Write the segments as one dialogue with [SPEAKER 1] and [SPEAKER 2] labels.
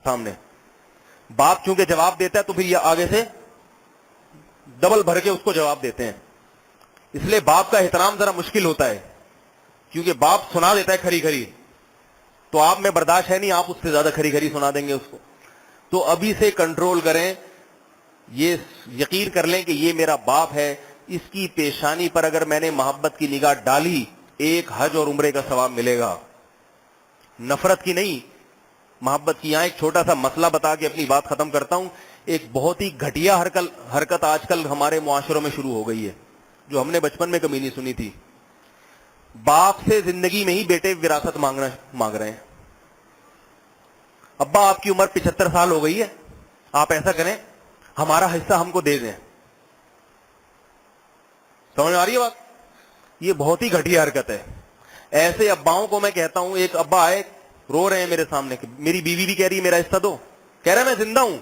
[SPEAKER 1] سامنے. باپ چونکہ جواب دیتا ہے تو پھر یہ آگے سے ڈبل بھر کے اس کو جواب دیتے ہیں. اس لیے باپ کا احترام ذرا مشکل ہوتا ہے, کیونکہ باپ سنا دیتا ہے کھری کھری, تو آپ میں برداشت ہے نہیں, آپ اس سے زیادہ کھری کھری سنا دیں گے اس کو. تو ابھی سے کنٹرول کریں, یہ یقین کر لیں کہ یہ میرا باپ ہے, اس کی پیشانی پر اگر میں نے محبت کی نگاہ ڈالی, ایک حج اور عمرے کا ثواب ملے گا, نفرت کی نہیں, محبت کی. یہاں ایک چھوٹا سا مسئلہ بتا کے اپنی بات ختم کرتا ہوں. ایک بہت ہی گھٹیا حرکت آج کل ہمارے معاشروں میں شروع ہو گئی ہے, جو ہم نے بچپن میں کبھی نہیں سنی تھی. باپ سے زندگی میں ہی بیٹے وراثت مانگ رہے ہیں. ابا آپ کی عمر 75 سال ہو گئی ہے, آپ ایسا کریں ہمارا حصہ ہم کو دے دیں. سمجھ میں آ رہی ہے بات؟ یہ بہت ہی گھٹیا حرکت ہے. ایسے اباؤں کو میں کہتا ہوں, ایک ابا آئے رو رہے ہیں میرے سامنے, میری بیوی بھی کہہ رہی ہے میرا حصہ دو, کہہ رہا ہے میں زندہ ہوں.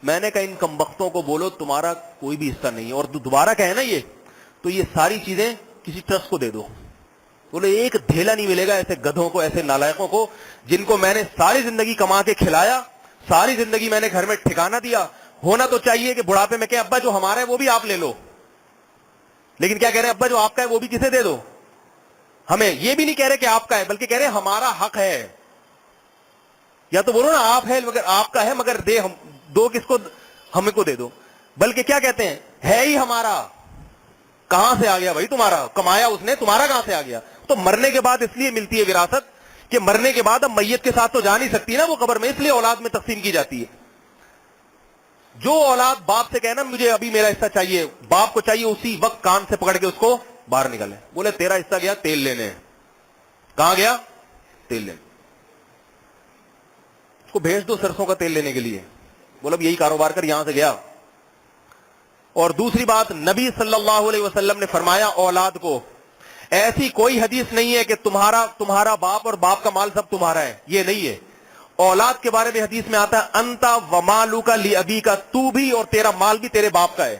[SPEAKER 1] میں نے کہا ان کمبختوں کو بولو تمہارا کوئی بھی حصہ نہیں ہے, اور دوبارہ کہے نا یہ, تو یہ ساری چیزیں کسی ٹرسٹ کو دے دو. بولے ایک دھیلا نہیں ملے گا ایسے گدھوں کو, ایسے نالائقوں کو, جن کو میں نے ساری زندگی کما کے کھلایا, ساری زندگی میں نے گھر میں ٹھکانہ دیا. ہونا تو چاہیے کہ بڑھاپے میں کہ ابا جو ہمارا ہے وہ بھی آپ لے لو, لیکن کیا کہہ رہے ہیں, ابا جو آپ کا ہے وہ بھی کسے دے دو ہمیں. یہ بھی نہیں کہہ رہے کہ آپ کا ہے, بلکہ کہہ رہے ہیں ہمارا حق ہے. یا تو بولو نا آپ ہے مگر آپ کا ہے, مگر دے ہم دو کس کو, ہمیں کو دے دو. بلکہ کیا کہتے ہیں, ہے ہی ہمارا. کہاں سے آ گیا بھائی تمہارا, کمایا اس نے, تمہارا کہاں سے آ گیا. تو مرنے کے بعد اس لیے ملتی ہے وراثت کہ مرنے کے بعد اب میت کے ساتھ تو جا نہیں سکتی نا وہ قبر میں, اس لیے اولاد میں تقسیم کی جاتی ہے. جو اولاد باپ سے کہنا مجھے ابھی میرا حصہ چاہیے, باپ کو چاہیے اسی وقت کان سے پکڑ کے اس کو باہر نکالے. بولے تیرا حصہ گیا تیل لینے. کہاں گیا؟ تیل لینے. اس کو بھیج دو سرسوں کا تیل لینے کے لیے, بولو اب یہی کاروبار کر, یہاں سے گیا. اور دوسری بات, نبی صلی اللہ علیہ وسلم نے فرمایا اولاد کو, ایسی کوئی حدیث نہیں ہے کہ تمہارا باپ اور باپ کا مال سب تمہارا ہے, یہ نہیں ہے. اولاد کے بارے میں حدیث میں آتا ہے انتا ومالوکا لابی کا, تو بھی اور تیرا مال بھی تیرے باپ کا ہے.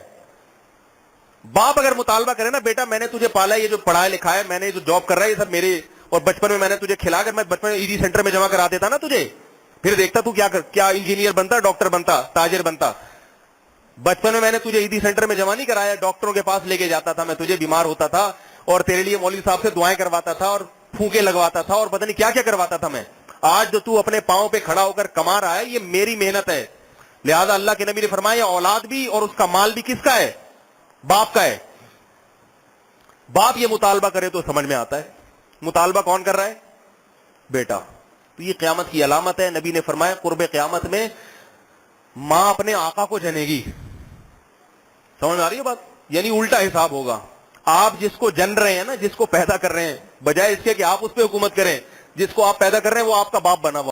[SPEAKER 1] باپ اگر مطالبہ کرے نا, بیٹا میں نے تجھے پالا ہے, یہ جو پڑھایا لکھا ہے, میں نے جو جاب کر رہا ہے, یہ سب میرے, اور بچپن میں میں نے تجھے کھلا کر میں بچپن میں ایڈی سینٹر میں جمع کرا دیتا نا تجھے, پھر دیکھتا تو کیا انجینئر بنتا, ڈاکٹر بنتا, تاجر بنتا. بچپن میں نے تجھے ایڈی سینٹر میں جمع نہیں کرایا, ڈاکٹروں کے پاس لے کے جاتا تھا میں تجھے, بیمار ہوتا تھا اور تیرے لیے مولوی صاحب سے دعائیں کرواتا تھا اور پھونکے لگواتا تھا اور پتہ نہیں کیا کیا کرواتا تھا میں. آج جو تو اپنے پاؤں پہ کھڑا ہو کر کما رہا ہے, یہ میری محنت ہے. لہذا اللہ کے نبی نے فرمایا اولاد بھی اور اس کا مال بھی کس کا ہے؟ باپ کا ہے. باپ یہ مطالبہ کرے تو سمجھ میں آتا ہے, مطالبہ کون کر رہا ہے؟ بیٹا. تو یہ قیامت کی علامت ہے. نبی نے فرمایا قرب قیامت میں ماں اپنے آقا کو جنے گی. سمجھ میں آ رہی ہے بات؟ یعنی الٹا حساب ہوگا. آپ جس کو جن رہے ہیں نا, جس کو پیدا کر رہے ہیں, بجائے اس کے کہ آپ اس پہ حکومت کریں, جس کو آپ پیدا کر رہے ہیں وہ آپ کا باپ بنا ہوا